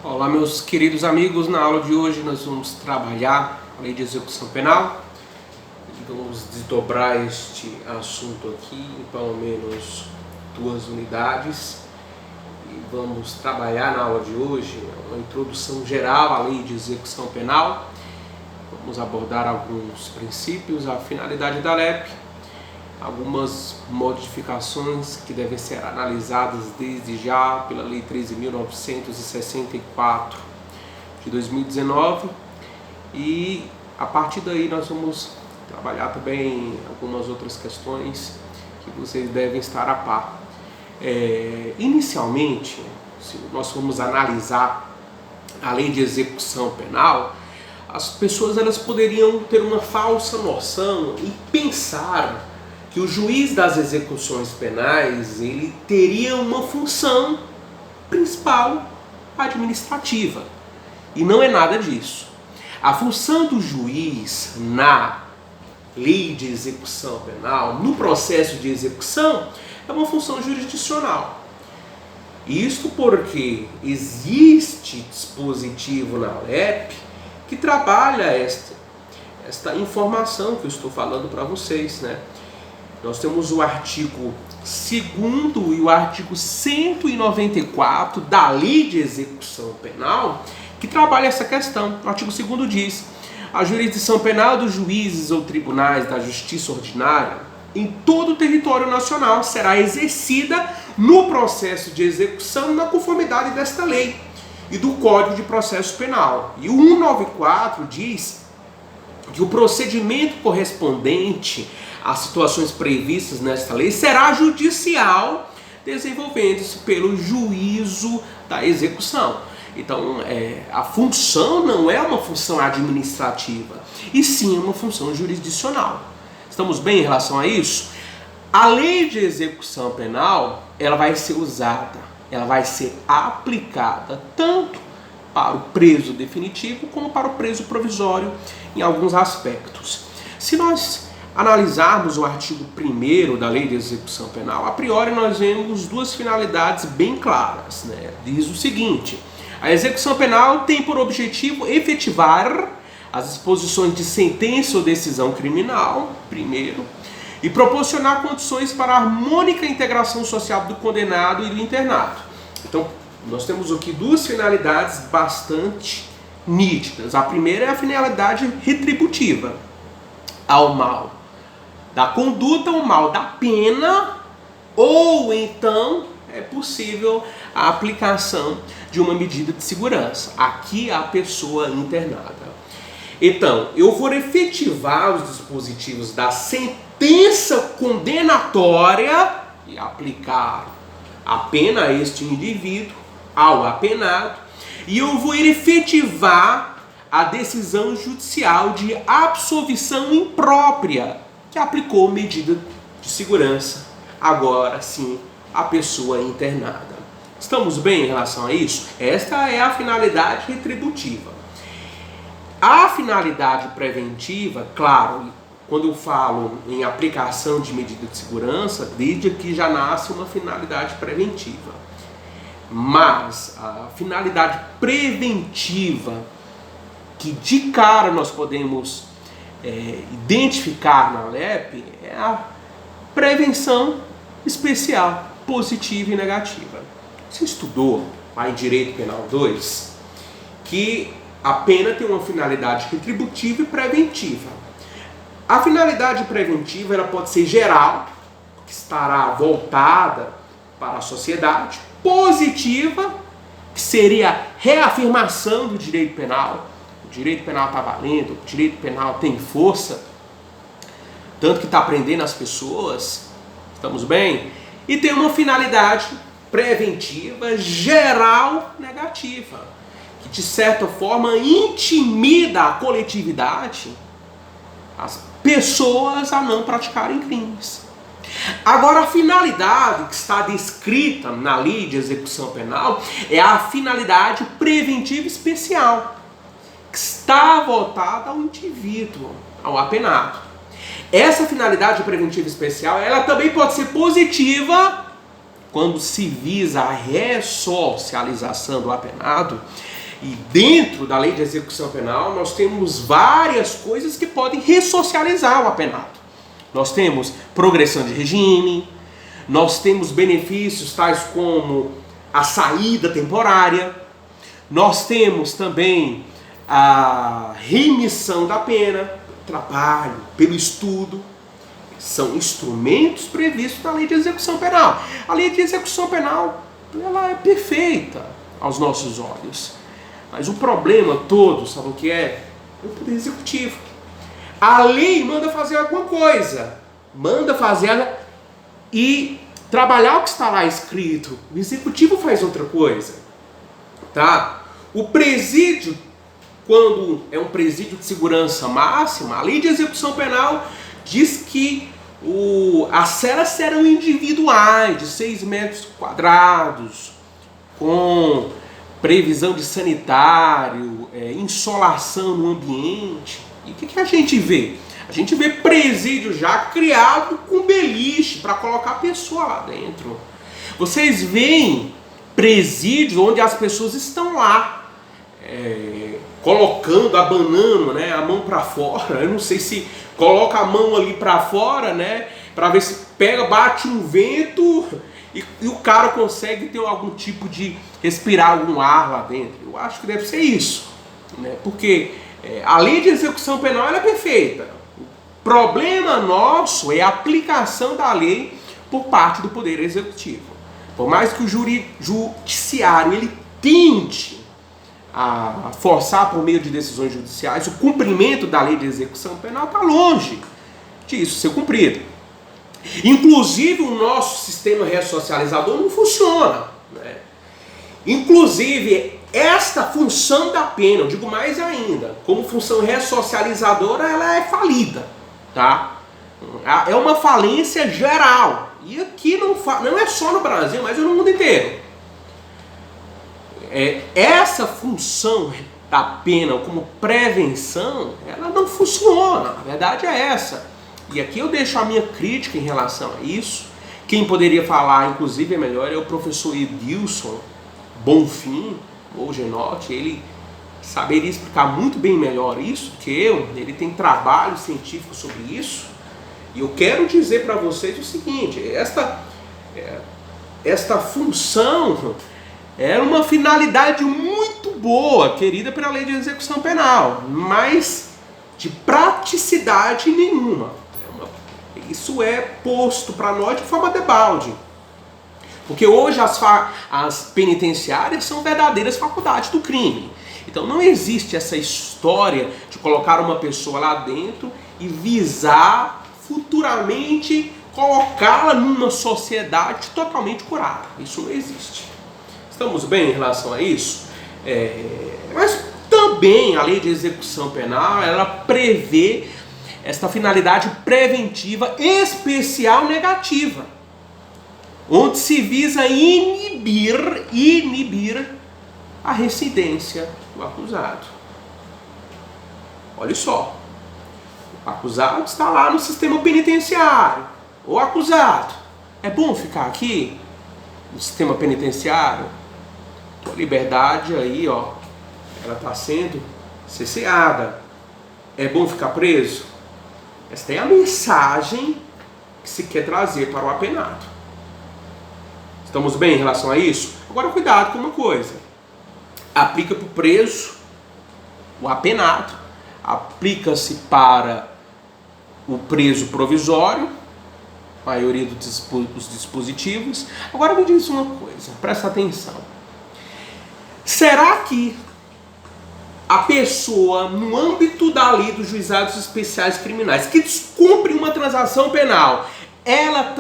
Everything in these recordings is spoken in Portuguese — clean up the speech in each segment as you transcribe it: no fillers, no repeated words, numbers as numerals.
Olá, meus queridos amigos. Na aula de hoje nós vamos trabalhar a Lei de Execução Penal e vamos desdobrar este assunto aqui em pelo menos 2 unidades e vamos trabalhar na aula de hoje uma introdução geral à Lei de Execução Penal. Vamos abordar alguns princípios, a finalidade da LEP, algumas modificações que devem ser analisadas desde já pela Lei 13.964 de 2019 e a partir daí nós vamos trabalhar também algumas outras questões que vocês devem estar a par. Inicialmente, se nós formos analisar a Lei de Execução Penal, as pessoas elas poderiam ter uma falsa noção e pensar que o juiz das execuções penais ele teria uma função principal administrativa. E não é nada disso. A função do juiz na lei de execução penal, no processo de execução, é uma função jurisdicional. Isto porque existe dispositivo na LEP que trabalha esta informação que eu estou falando para vocês, né? Nós temos o artigo 2º e o artigo 194 da Lei de Execução Penal que trabalha essa questão. O artigo 2º diz: a jurisdição penal dos juízes ou tribunais da justiça ordinária em todo o território nacional será exercida no processo de execução na conformidade desta lei e do Código de Processo Penal. E o 194 diz que o procedimento correspondente às situações previstas nesta lei será judicial, desenvolvendo-se pelo juízo da execução. Então, a função não é uma função administrativa, e sim uma função jurisdicional. Estamos bem em relação a isso? A lei de execução penal, ela vai ser usada, ela vai ser aplicada tanto para o preso definitivo como para o preso provisório em alguns aspectos. Se nós analisarmos o artigo 1º da Lei de Execução Penal, a priori nós vemos 2 finalidades bem claras, né? Diz o seguinte: a execução penal tem por objetivo efetivar as disposições de sentença ou decisão criminal, primeiro, e proporcionar condições para a harmônica integração social do condenado e do internado. Então, nós temos aqui 2 finalidades bastante nítidas. A primeira é a finalidade retributiva, ao mal da conduta, ao mal da pena, ou então é possível a aplicação de uma medida de segurança. Aqui a pessoa internada. Então, eu vou efetivar os dispositivos da sentença condenatória e aplicar a pena a este indivíduo, ao apenado, e eu vou efetivar a decisão judicial de absolvição imprópria, que aplicou medida de segurança, agora sim, a pessoa internada. Estamos bem em relação a isso? Esta é a finalidade retributiva. A finalidade preventiva, claro, quando eu falo em aplicação de medida de segurança, desde aqui já nasce uma finalidade preventiva. Mas a finalidade preventiva, que de cara nós podemos identificar na LEP, é a prevenção especial, positiva e negativa. Você estudou lá em Direito Penal 2 que a pena tem uma finalidade retributiva e preventiva. A finalidade preventiva ela pode ser geral, que estará voltada para a sociedade, positiva, que seria a reafirmação do direito penal. O direito penal está valendo, o direito penal tem força, tanto que está prendendo as pessoas. Estamos bem? E tem uma finalidade preventiva geral negativa, que de certa forma intimida a coletividade, as pessoas a não praticarem crimes. Agora, a finalidade que está descrita na Lei de Execução Penal é a finalidade preventiva especial, que está voltada ao indivíduo, ao apenado. Essa finalidade preventiva especial, ela também pode ser positiva quando se visa a ressocialização do apenado, e dentro da lei de execução penal nós temos várias coisas que podem ressocializar o apenado. Nós temos progressão de regime, nós temos benefícios tais como a saída temporária, nós temos também a remissão da pena, trabalho, pelo estudo. São instrumentos previstos na lei de execução penal. A lei de execução penal, ela é perfeita aos nossos olhos. Mas o problema todo, sabe o que é? É o poder executivo. A lei manda fazer alguma coisa. Manda fazer e trabalhar o que está lá escrito. O executivo faz outra coisa. Tá? O presídio, quando é um presídio de segurança máxima, a lei de execução penal diz que as celas serão individuais, de 6 metros quadrados, com previsão de sanitário, insolação no ambiente. E o que a gente vê? A gente vê presídio já criado com beliche para colocar a pessoa lá dentro. Vocês veem presídios onde as pessoas estão lá, colocando, abanando, né, a mão para fora. Eu não sei se coloca a mão ali para fora, né, para ver se pega, bate um vento e o cara consegue ter algum tipo de respirar algum ar lá dentro. Eu acho que deve ser isso, né, porque a lei de execução penal ela é perfeita. O problema nosso é a aplicação da lei por parte do Poder Executivo. Por mais que o judiciário ele tente a forçar por meio de decisões judiciais, o cumprimento da lei de execução penal está longe disso ser cumprido. Inclusive o nosso sistema ressocializador não funciona, né? Inclusive esta função da pena, eu digo mais ainda, como função ressocializadora, ela é falida, tá? É uma falência geral. E aqui não é só no Brasil, mas no mundo inteiro. Essa função da pena como prevenção, ela não funciona. A verdade é essa. E aqui eu deixo a minha crítica em relação a isso. Quem poderia falar, inclusive, melhor é o professor Edilson Bonfim, ou Genotti. Ele saberia explicar muito bem melhor isso que eu. Ele tem trabalho científico sobre isso. E eu quero dizer para vocês o seguinte, esta função era uma finalidade muito boa, querida pela lei de execução penal, mas de praticidade nenhuma. Isso é posto para nós de forma debalde. Porque hoje as penitenciárias são verdadeiras faculdades do crime. Então não existe essa história de colocar uma pessoa lá dentro e visar futuramente colocá-la numa sociedade totalmente curada. Isso não existe. Estamos bem em relação a isso? Mas também a lei de execução penal, ela prevê esta finalidade preventiva especial negativa, onde se visa inibir a residência do acusado. Olha só. O acusado está lá no sistema penitenciário. O acusado, é bom ficar aqui no sistema penitenciário? A liberdade aí, ó, ela está sendo cerceada. É bom ficar preso? Esta é a mensagem que se quer trazer para o apenado. Estamos bem em relação a isso? Agora cuidado com uma coisa. Aplica para o preso, o apenado, aplica-se para o preso provisório, a maioria dos dispositivos. Agora me diz uma coisa, presta atenção. Será que a pessoa, no âmbito da lei dos juizados especiais criminais, que descumpre uma transação penal, ela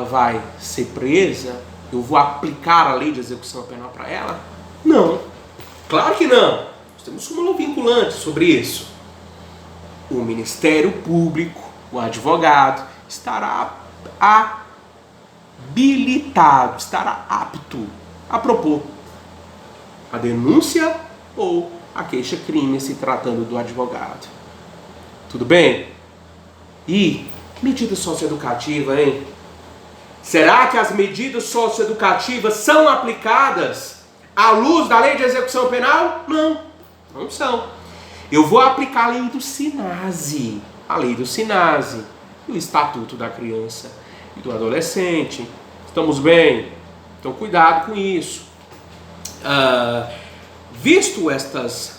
vai ser presa? Eu vou aplicar a lei de execução penal para ela? Não, claro que não. Nós temos súmula vinculante sobre isso. O Ministério Público, o advogado, estará habilitado, estará apto a propor a denúncia ou a queixa-crime se tratando do advogado. Tudo bem? E medida socioeducativa, hein? Será que as medidas socioeducativas são aplicadas à luz da lei de execução penal? Não, não são. Eu vou aplicar a lei do SINASE, e o Estatuto da Criança e do Adolescente. Estamos bem? Então cuidado com isso. Visto estas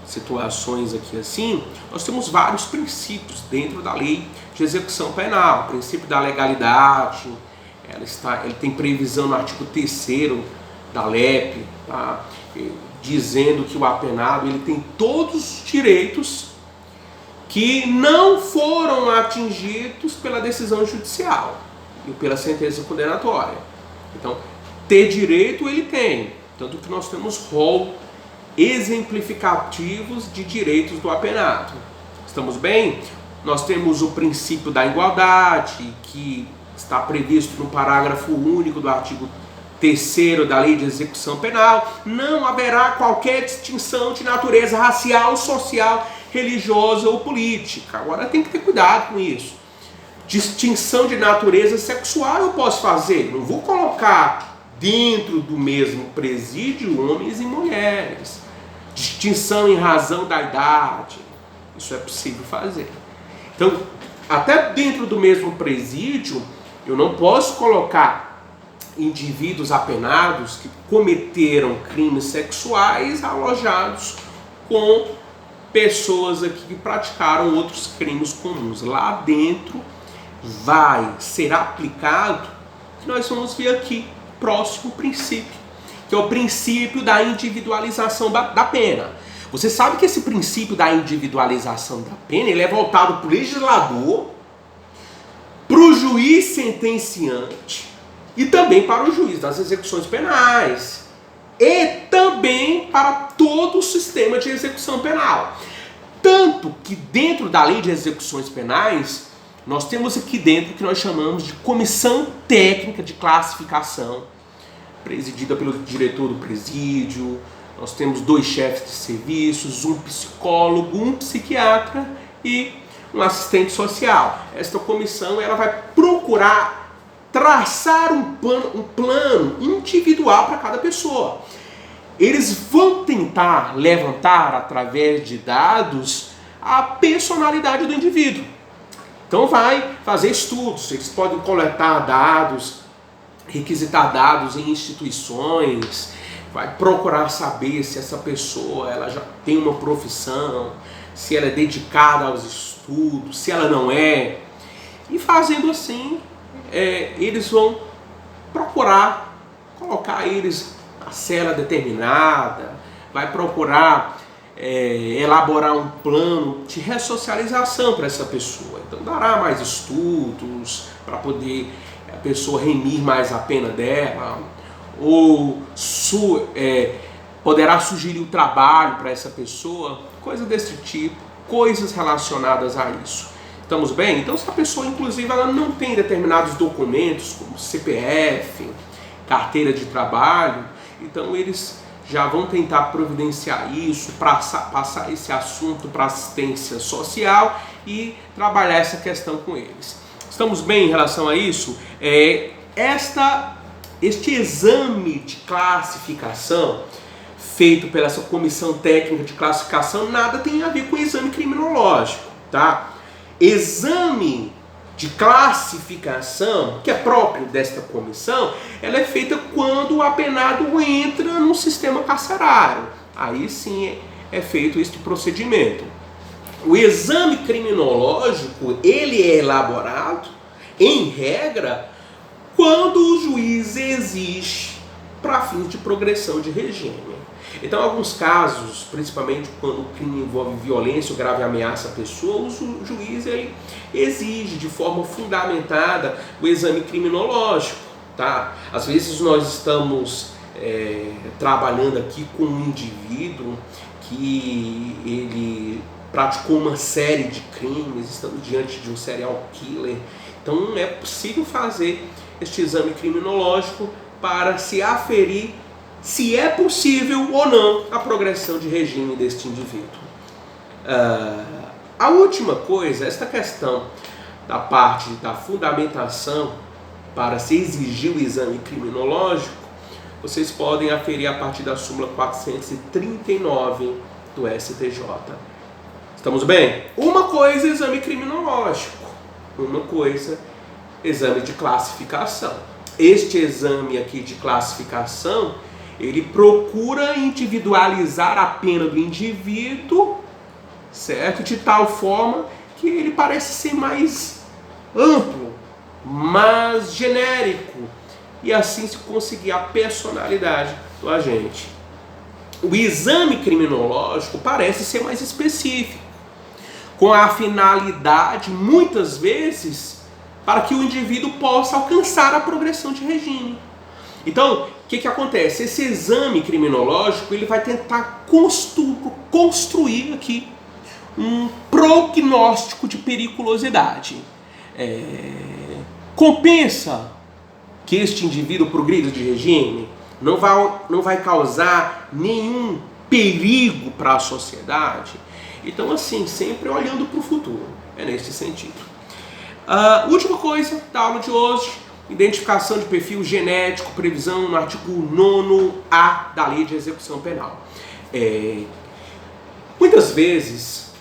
situações aqui assim, nós temos vários princípios dentro da lei de execução penal. O princípio da legalidade, ele tem previsão no artigo 3º da LEP, tá? Dizendo que o apenado ele tem todos os direitos que não foram atingidos pela decisão judicial e pela sentença condenatória. Então, ter direito ele tem, tanto que nós temos rol exemplificativos de direitos do apenado. Estamos bem? Nós temos o princípio da igualdade, que está previsto no parágrafo único do artigo 3º da Lei de Execução Penal. Não haverá qualquer distinção de natureza racial, social, religiosa ou política. Agora tem que ter cuidado com isso. Distinção de natureza sexual eu posso fazer, não vou colocar dentro do mesmo presídio homens e mulheres. Distinção em razão da idade, isso é possível fazer. Então, até dentro do mesmo presídio, eu não posso colocar indivíduos apenados que cometeram crimes sexuais alojados com pessoas aqui que praticaram outros crimes comuns. Lá dentro vai ser aplicado, que nós vamos ver aqui, próximo princípio, que é o princípio da individualização da pena. Você sabe que esse princípio da individualização da pena ele é voltado para o legislador, para o juiz sentenciante e também para o juiz das execuções penais e também para todo o sistema de execução penal. Tanto que dentro da lei de execuções penais, nós temos aqui dentro o que nós chamamos de comissão técnica de classificação, presidida pelo diretor do presídio. Nós temos 2 chefes de serviços, um psicólogo, um psiquiatra e um assistente social. Esta comissão ela vai procurar traçar um plano individual para cada pessoa. Eles vão tentar levantar, através de dados, a personalidade do indivíduo. Então vai fazer estudos, eles podem coletar dados, requisitar dados em instituições, vai procurar saber se essa pessoa ela já tem uma profissão, se ela é dedicada aos estudos, se ela não é. E fazendo assim, eles vão procurar colocar eles na cela determinada, vai procurar elaborar um plano de ressocialização para essa pessoa. Então dará mais estudos para poder a pessoa remir mais a pena dela, ou poderá sugerir o trabalho para essa pessoa, coisa desse tipo, coisas relacionadas a isso. Estamos bem? Então se a pessoa inclusive ela não tem determinados documentos como CPF, carteira de trabalho, então eles já vão tentar providenciar isso, passar esse assunto para assistência social e trabalhar essa questão com eles. Estamos bem em relação a isso? Este exame de classificação feito pela essa comissão técnica de classificação nada tem a ver com o exame criminológico, tá? Exame de classificação, que é próprio desta comissão, ela é feita quando o apenado entra no sistema carcerário. Aí sim é feito este procedimento. O exame criminológico, ele é elaborado, em regra, quando o juiz exige para fins de progressão de regime. Então, em alguns casos, principalmente quando o crime envolve violência ou grave ameaça à pessoa, o juiz ele exige de forma fundamentada o exame criminológico. Tá? Às vezes nós estamos trabalhando aqui com um indivíduo que ele praticou uma série de crimes, estamos diante de um serial killer. Então é possível fazer este exame criminológico para se aferir se é possível ou não a progressão de regime deste indivíduo. A última coisa, esta questão da parte da fundamentação para se exigir o exame criminológico, vocês podem aferir a partir da súmula 439 do STJ. Estamos bem? Uma coisa é exame criminológico, uma coisa exame de classificação. Este exame aqui de classificação, ele procura individualizar a pena do indivíduo, certo? De tal forma que ele parece ser mais amplo, mais genérico, e assim se conseguir a personalidade do agente. O exame criminológico parece ser mais específico, com a finalidade, muitas vezes, para que o indivíduo possa alcançar a progressão de regime. Então, o que acontece? Esse exame criminológico, ele vai tentar construir aqui um prognóstico de periculosidade. Compensa que este indivíduo progrida de regime? Não vai causar nenhum perigo para a sociedade? Então, assim, sempre olhando para o futuro. É nesse sentido. Última coisa da aula de hoje: identificação de perfil genético, previsão no artigo 9º-A da Lei de Execução Penal. Muitas vezes